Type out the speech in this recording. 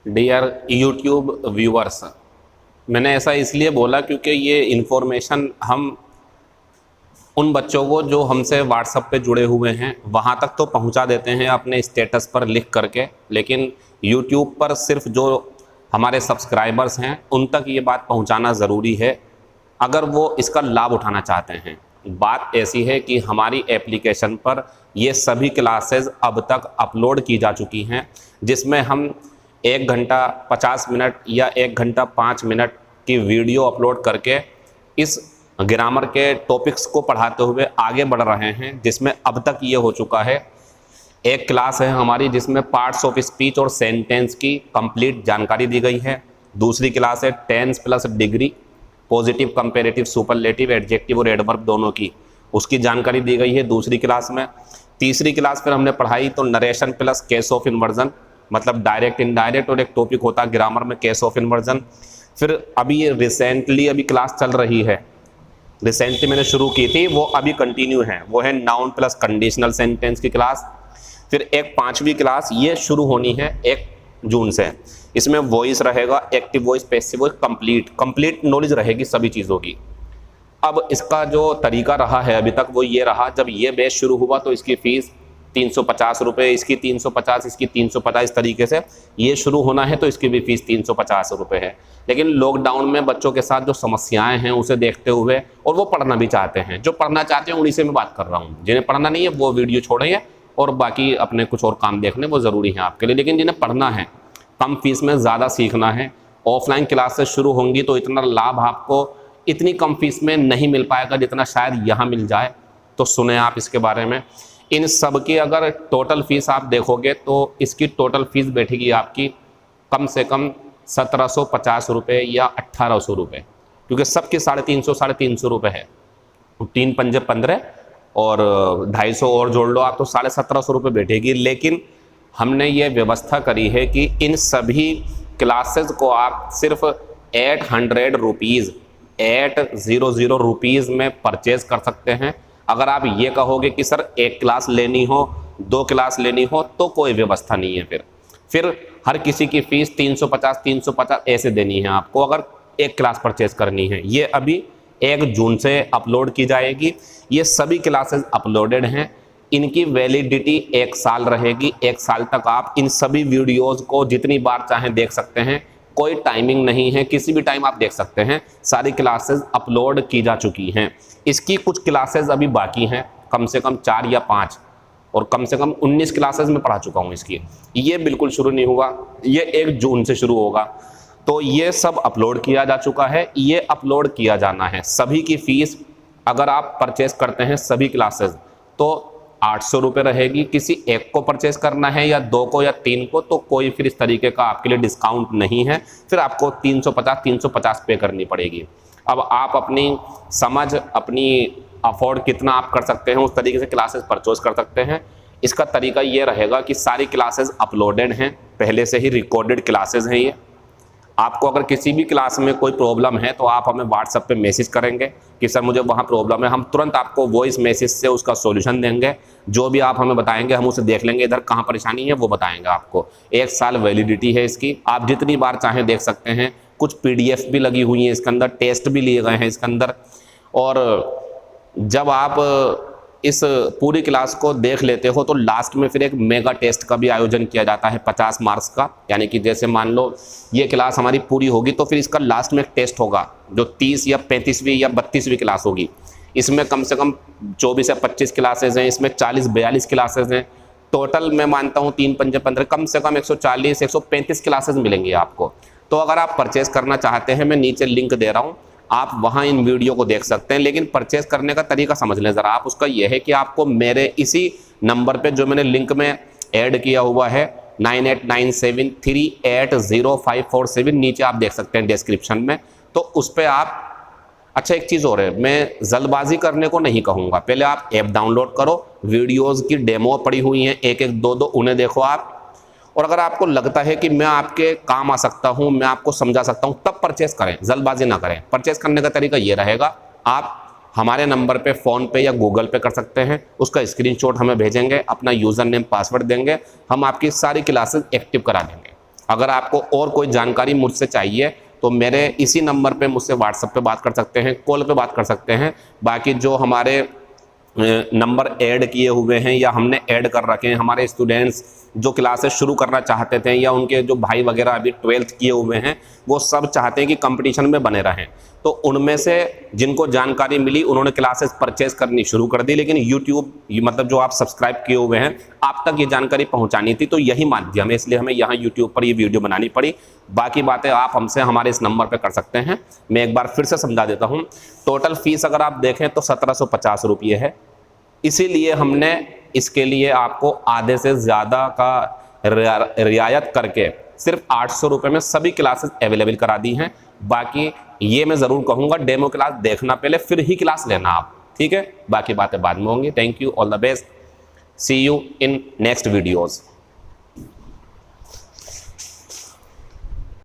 Dear YouTube viewers, मैंने ऐसा इसलिए बोला क्योंकि ये इन्फॉर्मेशन हम उन बच्चों को जो हमसे व्हाट्सएप पे जुड़े हुए हैं वहाँ तक तो पहुँचा देते हैं अपने स्टेटस पर लिख करके, लेकिन यूट्यूब पर सिर्फ जो हमारे सब्सक्राइबर्स हैं उन तक ये बात पहुँचाना ज़रूरी है अगर वो इसका लाभ उठाना चाहते हैं। बात ऐसी है कि हमारी एप्लीकेशन पर ये सभी क्लासेस अब तक अपलोड की जा चुकी हैं, जिसमें हम 1 घंटा 50 मिनट या 1 घंटा 5 मिनट की वीडियो अपलोड करके इस ग्रामर के टॉपिक्स को पढ़ाते हुए आगे बढ़ रहे हैं। जिसमें अब तक ये हो चुका है, एक क्लास है हमारी जिसमें पार्ट्स ऑफ स्पीच और सेंटेंस की कंप्लीट जानकारी दी गई है। दूसरी क्लास है tens plus degree, positive, comparative, superlative, adjective और एडवर्ब दोनों की, उसकी जानकारी दी गई है दूसरी क्लास में। तीसरी क्लास फिर हमने पढ़ाई तो narration plus case of inversion, मतलब डायरेक्ट इनडायरेक्ट, और एक टॉपिक होता है ग्रामर में केस ऑफ इन्वर्जन। फिर अभी ये रिसेंटली अभी क्लास चल रही है, रिसेंटली मैंने शुरू की थी, वो अभी कंटिन्यू है, वो है नाउन प्लस कंडीशनल सेंटेंस की क्लास। फिर एक 5वीं क्लास ये शुरू होनी है 1 जून से। इसमें वॉइस रहेगा, active voice, passive voice, complete knowledge रहेगी सभी चीज़ों की। अब इसका जो तरीका रहा है अभी तक वो ये रहा, जब ये बैच शुरू हुआ तो इसकी फ़ीस 350 रुपये, इसकी 350, इसकी 350, इस तरीके से ये शुरू होना है तो इसकी भी फ़ीस 350 रुपये है। लेकिन लॉकडाउन में बच्चों के साथ जो समस्याएं हैं उसे देखते हुए, और वो पढ़ना भी चाहते हैं, जो पढ़ना चाहते हैं उन्हीं से मैं बात कर रहा हूँ। जिन्हें पढ़ना नहीं है वो वीडियो छोड़ेंगे और बाकी अपने कुछ और काम देखने, वो ज़रूरी है आपके लिए। लेकिन जिन्हें पढ़ना है, कम फीस में ज़्यादा सीखना है, ऑफलाइन क्लासेस शुरू होंगी तो इतना लाभ आपको इतनी कम फीस में नहीं मिल पाएगा जितना शायद यहाँ मिल जाए। तो सुने आप इसके बारे में। इन सब की अगर टोटल फीस आप देखोगे तो इसकी टोटल फीस बैठेगी आपकी कम से कम 1750 रुपये या 1800 रुपये, क्योंकि सबकी 350 रुपये है। 3 पंजे 15 और 250 और जोड़ लो आप तो 1750 रुपये बैठेगी। लेकिन हमने ये व्यवस्था करी है कि इन सभी क्लासेस को आप सिर्फ 800 रुपीज़, 800 रुपीज़ में परचेज़ कर सकते हैं। अगर आप ये कहोगे कि सर 1 क्लास लेनी हो, 2 क्लास लेनी हो, तो कोई व्यवस्था नहीं है। फिर हर किसी की फ़ीस 350 ऐसे देनी है आपको अगर 1 क्लास परचेज़ करनी है। ये अभी 1 जून से अपलोड की जाएगी। ये सभी क्लासेस अपलोडेड हैं, इनकी वैलिडिटी 1 साल रहेगी। 1 साल तक आप इन सभी वीडियोज़ को जितनी बार चाहें देख सकते हैं, कोई टाइमिंग नहीं है, किसी भी टाइम आप देख सकते हैं। सारी क्लासेस अपलोड की जा चुकी हैं। इसकी कुछ क्लासेस अभी बाकी हैं, कम से कम 4 या 5, और कम से कम 19 क्लासेस में पढ़ा चुका हूँ इसकी। ये बिल्कुल शुरू नहीं हुआ, ये 1 जून से शुरू होगा। तो ये सब अपलोड किया जा चुका है, ये अपलोड किया जाना है। सभी की फ़ीस अगर आप परचेज़ करते हैं सभी क्लासेस तो 800 रुपये रहेगी। किसी एक को परचेज़ करना है या 2 को या 3 को तो कोई फिर इस तरीके का आपके लिए डिस्काउंट नहीं है, फिर आपको 350 पे करनी पड़ेगी। अब आप अपनी समझ, अपनी अफोर्ड कितना आप कर सकते हैं उस तरीके से क्लासेस परचेज कर सकते हैं। इसका तरीका ये रहेगा कि सारी क्लासेस अपलोडेड हैं, पहले से ही रिकॉर्डेड क्लासेस हैं ये। आपको अगर किसी भी क्लास में कोई प्रॉब्लम है तो आप हमें व्हाट्सएप पे मैसेज करेंगे कि सर मुझे वहाँ प्रॉब्लम है, हम तुरंत आपको वॉइस मैसेज से उसका सॉल्यूशन देंगे। जो भी आप हमें बताएंगे हम उसे देख लेंगे, इधर कहाँ परेशानी है वो बताएंगे आपको। 1 साल वैलिडिटी है इसकी, आप जितनी बार चाहें देख सकते हैं। कुछ PDF भी लगी हुई हैं इसके अंदर, टेस्ट भी लिए गए हैं इसके अंदर। और जब आप इस पूरी क्लास को देख लेते हो तो लास्ट में फिर एक मेगा टेस्ट का भी आयोजन किया जाता है 50 मार्क्स का। यानी कि जैसे मान लो ये क्लास हमारी पूरी होगी तो फिर इसका लास्ट में एक टेस्ट होगा जो 30 या 35वीं या 32वीं क्लास होगी। इसमें कम से कम 24 या 25 क्लासेज हैं, इसमें 40-42 क्लासेज हैं। टोटल मैं मानता हूँ 3 पंजे 15, कम से कम 140-135 क्लासेज मिलेंगी आपको। तो अगर आप परचेज़ करना चाहते हैं, मैं नीचे लिंक दे रहा हूँ, आप वहाँ इन वीडियो को देख सकते हैं। लेकिन परचेज़ करने का तरीका समझ लें ज़रा आप। उसका यह है कि आपको मेरे इसी नंबर पे जो मैंने लिंक में ऐड किया हुआ है 9897380547, नीचे आप देख सकते हैं डिस्क्रिप्शन में, तो उस पर आप। अच्छा एक चीज़ और है, मैं जल्दबाजी करने को नहीं कहूँगा, पहले आप ऐप डाउनलोड करो, वीडियोज़ की डेमो पड़ी हुई हैं 1-1, 2-2, उन्हें देखो आप। और अगर आपको लगता है कि मैं आपके काम आ सकता हूं, मैं आपको समझा सकता हूं, तब परचेस करें, जल्दबाजी ना करें। परचेस करने का तरीका ये रहेगा, आप हमारे नंबर पे फ़ोन पे या गूगल पे कर सकते हैं, उसका स्क्रीनशॉट हमें भेजेंगे, अपना यूज़र नेम पासवर्ड देंगे, हम आपकी सारी क्लासेस एक्टिव करा देंगे। अगर आपको और कोई जानकारी मुझसे चाहिए तो मेरे इसी नंबर पे मुझसे व्हाट्सएप पे बात कर सकते हैं, कॉल पे बात कर सकते हैं। बाकी जो हमारे नंबर ऐड किए हुए हैं या हमने ऐड कर रखे हैं, हमारे स्टूडेंट्स जो क्लासेस शुरू करना चाहते थे या उनके जो भाई वगैरह अभी 12th किए हुए हैं, वो सब चाहते हैं कि कंपटीशन में बने रहें। तो उनमें से जिनको जानकारी मिली उन्होंने क्लासेस परचेज करनी शुरू कर दी, लेकिन यूट्यूब मतलब जो आप सब्सक्राइब किए हुए हैं आप तक ये जानकारी पहुंचानी थी, तो यही माध्यम है, इसलिए हमें यहाँ यूट्यूब पर ये वीडियो बनानी पड़ी। बाकी बातें आप हमसे हमारे इस नंबर पर कर सकते हैं। मैं एक बार फिर से समझा देता हूँ। टोटल फीस अगर आप देखें तो 1750 रुपये है, इसीलिए हमने इसके लिए आपको आधे से ज़्यादा का रियायत करके सिर्फ 800 रुपये में सभी क्लासेस अवेलेबल करा दी हैं। बाकी ये मैं ज़रूर कहूँगा, डेमो क्लास देखना पहले, फिर ही क्लास लेना आप, ठीक है। बाकी बातें बाद में होंगी। Thank you, all the best, see you in next videos.